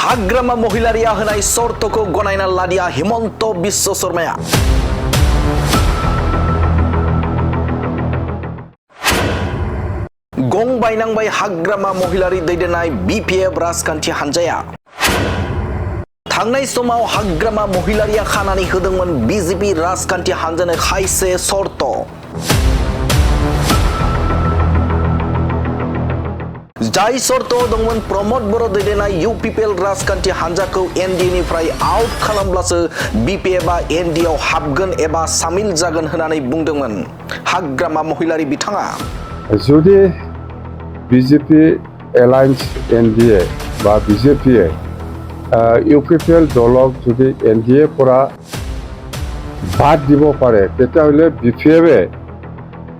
हाग्रामा महिलारिया होनाय शर्तखौ गनायना लादिया हिमन्त बिश्व शर्माया। गं बायनांबाय हाग्रामा महिलारि दैदेननाय BPF राजखान्थि हान्जाया। थांनाय समाव हाग्रामा महिलारिया खानानै होदोंमोन BJP राजखान्थि हान्जानो खायसे शर्त। जाय शर्त दंमोन प्रमोद बर' दैदेननाय UPPL राजखान्थि हान्जाखौ NDA निफ्राय आउट खालामब्लासो BPF आ NDA आव हाबगोन एबा सामिल जागोन होननानै बुंदोंमोन हाग्रामा महिलारि बिथाङा। जुदि BJP एलायन्स NDA বা BJP UPPL দলক যদি NDA পৰা বাদ দিব পাৰে তেতিয়াহ'লে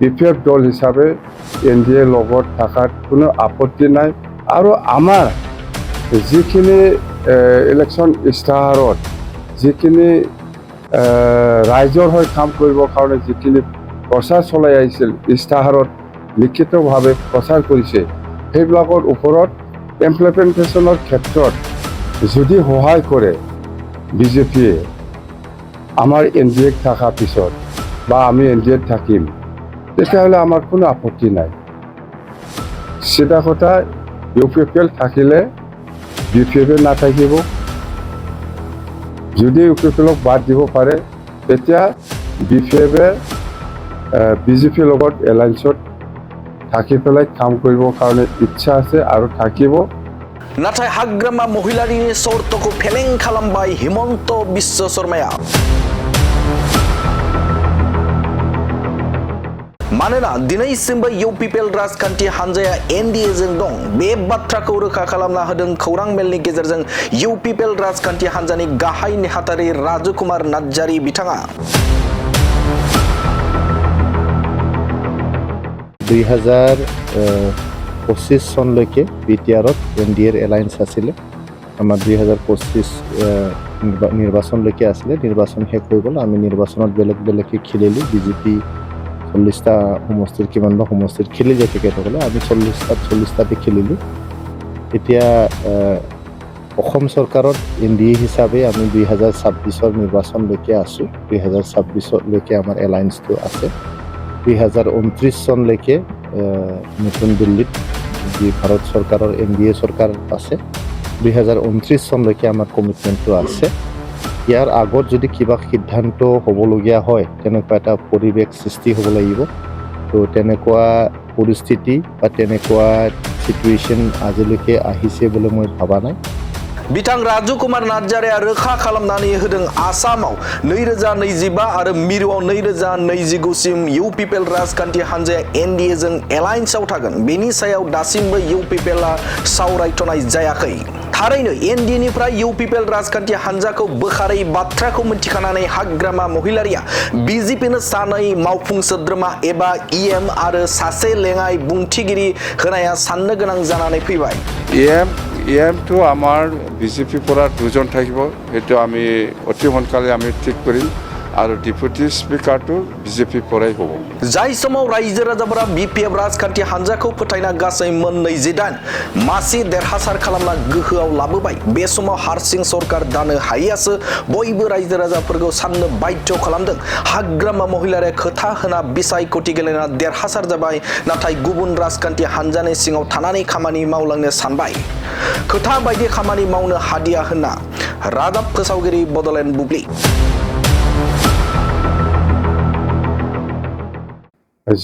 BPF দল হিচাপে NDA লগত থাকাত কোনো আপত্তি নাই আৰু আমাৰ যিখিনি ইলেকশ্যন ইস্তাহাৰত যিখিনি ৰাইজৰ হৈ কাম কৰিবৰ কাৰণে যিখিনি প্ৰচাৰ চলাই আহিছিল ইস্তাহাৰত লিখিতভাৱে প্ৰচাৰ কৰিছে সেইবিলাকৰ ওপৰত ইমপ্লিমেণ্টেশ্যনৰ ক্ষেত্ৰত যদি সহায় কৰে BJPয়ে আমাৰ NDA থাকা পিছত বা আমি NDA থাকিম তেতিয়াহ'লে আমাৰ কোনো আপত্তি নাই। সিধা কথা UPPL থাকিলে BPF নাথাকিব। যদি UPPLক বাদ দিব পাৰে তেতিয়া BPF BJP লগত এলায়েন্সত থাকি পেলাই কাম কৰিবৰ কাৰণে ইচ্ছা আছে আৰু থাকিব। नाथाय हाग्रामा महिलारिनि शर्तखौ फेलें खालामबाय हिमन्त बिश्व शर्माया। मानोना दिनैसिमबो UPPL राजखान्थि हान्जाया NDA जों दं बे बाथ्राखौ रोखा खालामना होदों खौरां मेलनि गेजेरजों UPPL राजखान्थि हान्जानि गाहाय नेहाथारि राजकुमार नार्जारी बिथाङा। 2025 চনলৈকে BTRত NDAৰ এলায়েন্স আছিলে। আমাৰ 2025 নিৰ্বাচনলৈকে আছিলে। নিৰ্বাচন শেষ হৈ গ'ল। আমি নিৰ্বাচনত বেলেগ খেলিলোঁ। BJP 40টা সমষ্টিৰ কিমানবা সমষ্টিত খেলিলে তেখেতসকলে। আমি 40টাতে খেলিলোঁ। এতিয়া অসম চৰকাৰত NDA হিচাপে আমি 2026ৰ নিৰ্বাচনলৈকে আছোঁ। 2026লৈকে আমাৰ এলায়েন্সটো আছে। 2029 চনলৈকে নতুন দিল্লীত যি ভাৰত চৰকাৰৰ NDA চৰকাৰ আছে 2029 চনলৈকে আমাৰ কমিটমেণ্টটো আছে। ইয়াৰ আগত যদি কিবা সিদ্ধান্ত হ'বলগীয়া হয় তেনেকুৱা এটা পৰিৱেশ সৃষ্টি হ'ব লাগিব। তো তেনেকুৱা পৰিস্থিতি বা তেনেকুৱা সিচুৱেশ্যন আজিলৈকে আহিছে বুলি মই ভাবা নাই। बिथां राजकुमार नार्जारिया रोखा खालामनानै होदों आसामाव 2025 आरो मिरुआव 2029 सिम UPPL राजखान्थि हान्जाया NDA जों एलायन्सआव थागोन। बेनि सायाव दासिमबो UPPL आ सावरायथ'नाय जायाखै। थारैनो NDA निफ्राय UPPL राजखान्थि हान्जाखौ बोखारै बाथ्राखौ मिथिखानानै हाग्रामा महिलारिया BJP नो सानै मावफुं सोद्रोमा एबा EM आरो सासे लेङाइ बुंथिगिरि होनाया साननो गोनां जानानै फैबाय। EM to আমাৰ BJP পৰা দুজন থাকিব সেইটো আমি অতি সোনকালে আমি ঠিক কৰিম আৰু ডেপুটি স্পিকাৰটো BJP পৰাই হ'ব। जाय समाव रायजो राजाफोरा BPF राजखान्थि हान्जाखौ फोथायना गासै 28 मासि देरहासार खालामना गोहोआव लाबोबाय। बे समाव हारसिं सरकार दानो हायैयासो बयबो रायजो राजाफोरखौ साननो बाध्य खालामदों। हाग्रामा महिलारिया खोथा होना बिसायख'थि गेलेना देरहासार जाबाय नाथाय गुबुन राजखान्थि हान्जानि सिङाव थानानै खामानि मावलांनो सानबाय। खोथा बायदि खामानि मावनो हादिया होनना रादाब फोसावगिरि बडलेण्ड बुब्लि।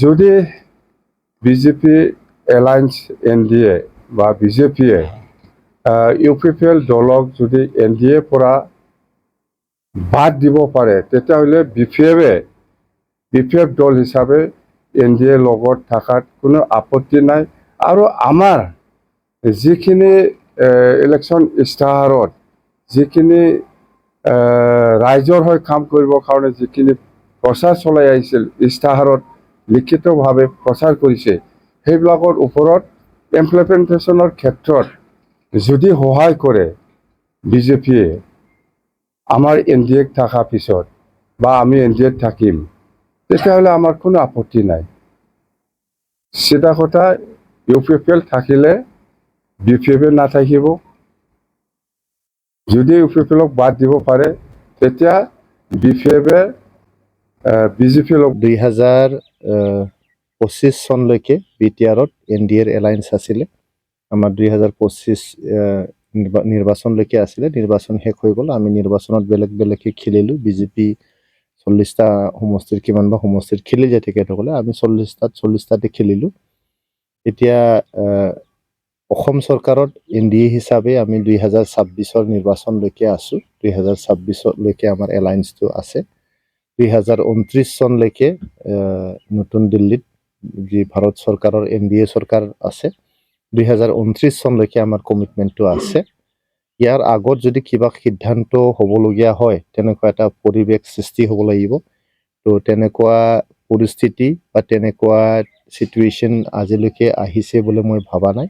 যদি BJP এলায়েন্স NDA বা BJPয়ে UPPL দলক যদি NDA পৰা বাদ দিব পাৰে তেতিয়াহ'লে BPF দল হিচাপে NDA লগত থাকাত কোনো আপত্তি নাই আৰু আমাৰ যিখিনি ইলেকশ্যন ইস্তাহাৰত যিখিনি ৰাইজৰ হৈ কাম কৰিবৰ কাৰণে যিখিনি প্ৰচাৰ চলাই আহিছিল ইস্তাহাৰত লিখিতভাৱে প্ৰচাৰ কৰিছে সেইবিলাকৰ ওপৰত ইমপ্লিমেণ্টেশ্যনৰ ক্ষেত্ৰত যদি সহায় কৰে BJPয়ে আমাৰ NDA থাকা পিছত বা আমি NDA থাকিম তেতিয়াহ'লে আমাৰ কোনো আপত্তি নাই। সিধা কথা UPPL থাকিলে BPF নাথাকিব। যদি UPPLক বাদ দিব পাৰে তেতিয়া BPFে BJP লগ 2025 চনলৈকে BTRত NDAৰ এলায়েন্স আছিলে আমাৰ 2025 নিৰ্বাচনলৈকে আছিলে নিৰ্বাচন শেষ হৈ গ'ল আমি নিৰ্বাচনত বেলেগকে খেলিলোঁ BJP 40টা সমষ্টিৰ কিমান বা সমষ্টিৰ খেলি যায় তেখেতসকলে আমি 40টাতে খেলিলোঁ এতিয়া অসম চৰকাৰত NDA হিচাপে আমি 2026ৰ নিৰ্বাচনলৈকে আছোঁ 2026লৈকে আমাৰ এলায়েন্সটো আছে 2029 চনলৈকে নতুন দিল্লীত যি ভাৰত চৰকাৰৰ NDA চৰকাৰ আছে 2029 চনলৈকে আমাৰ কমিটমেণ্টটো আছে ইয়াৰ আগত যদি কিবা সিদ্ধান্ত হ'বলগীয়া হয় তেনেকুৱা এটা পৰিৱেশ সৃষ্টি হ'ব লাগিব তো তেনেকুৱা পৰিস্থিতি বা তেনেকুৱা সিচুৱেশ্যন আজিলৈকে আহিছে বুলি মই ভাবা নাই